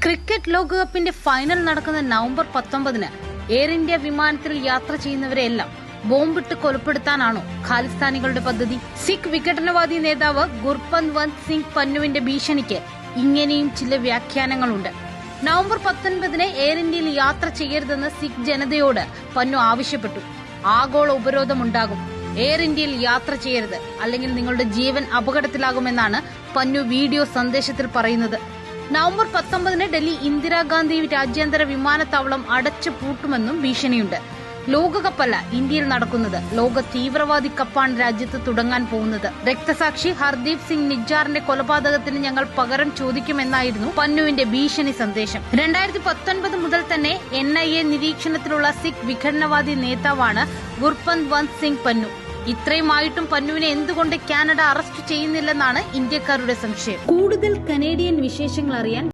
Cricket ലോകകപ്പിന്റെ final നടക്കുന്ന November 19-ന് air India വിമാനത്തിൽ യാത്ര ചെയ്യുന്നവരെയെല്ലാം ബോംബിട്ട് കൊലപ്പെടുത്താനാണോ ഖാലിസ്ഥാനികളുടെ പദ്ധതി? സിഖ് വിഘടനവാദി നേതാവ് ഗുർപത്വന്ത് സിംഗ് പന്നുവിന്റെ ഭീഷണിക്ക് ഇങ്ങനെയും ചില വ്യാഖ്യാനങ്ങളുണ്ട്. നവംബർ 19-ന് എയർ ഇന്ത്യയിൽ യാത്ര ചെയ്യരുതെന്ന് സിഖ് ജനതയോട് പന്നു ആവശ്യപ്പെട്ടു. ആഗോള ഉപരോധമുണ്ടാകും, എയർ ഇന്ത്യയിൽ യാത്ര ചെയ്യരുത്, അല്ലെങ്കിൽ നിങ്ങളുടെ ജീവൻ അപകടത്തിലാകുമെന്നാണ് പന്നു വീഡിയോ സന്ദേശത്തിൽ പറയുന്നത്. നവംബർ 19-ന് ഡൽഹി ഇന്ദിരാഗാന്ധി രാജ്യാന്തര വിമാനത്താവളം അടച്ചു പൂട്ടുമെന്നും ഭീഷണിയുണ്ട്. ലോകകപ്പല്ല ഇന്ത്യയിൽ നടക്കുന്നത്, ലോക തീവ്രവാദി കപ്പാണ് രാജ്യത്ത് തുടങ്ങാൻ പോകുന്നത്. രക്തസാക്ഷി ഹർദീപ് സിംഗ് നിജ്ജാറിന്റെ കൊലപാതകത്തിന് ഞങ്ങൾ പകരം ചോദിക്കുമെന്നായിരുന്നു പന്നുവിന്റെ ഭീഷണി സന്ദേശം. 2019 മുതൽ തന്നെ NIA നിരീക്ഷണത്തിലുള്ള സിഖ് വിഘടനവാദി നേതാവാണ് ഗുർപത്വന്ത് സിംഗ് പന്നു. ഇത്രയുമായിട്ടും പന്നുവിനെ എന്തുകൊണ്ട് കാനഡ അറസ്റ്റ് ചെയ്യുന്നില്ലെന്നാണ് ഇന്ത്യക്കാരുടെ സംശയം. കൂടുതൽ കനേഡിയൻ വിശേഷങ്ങൾ അറിയാൻ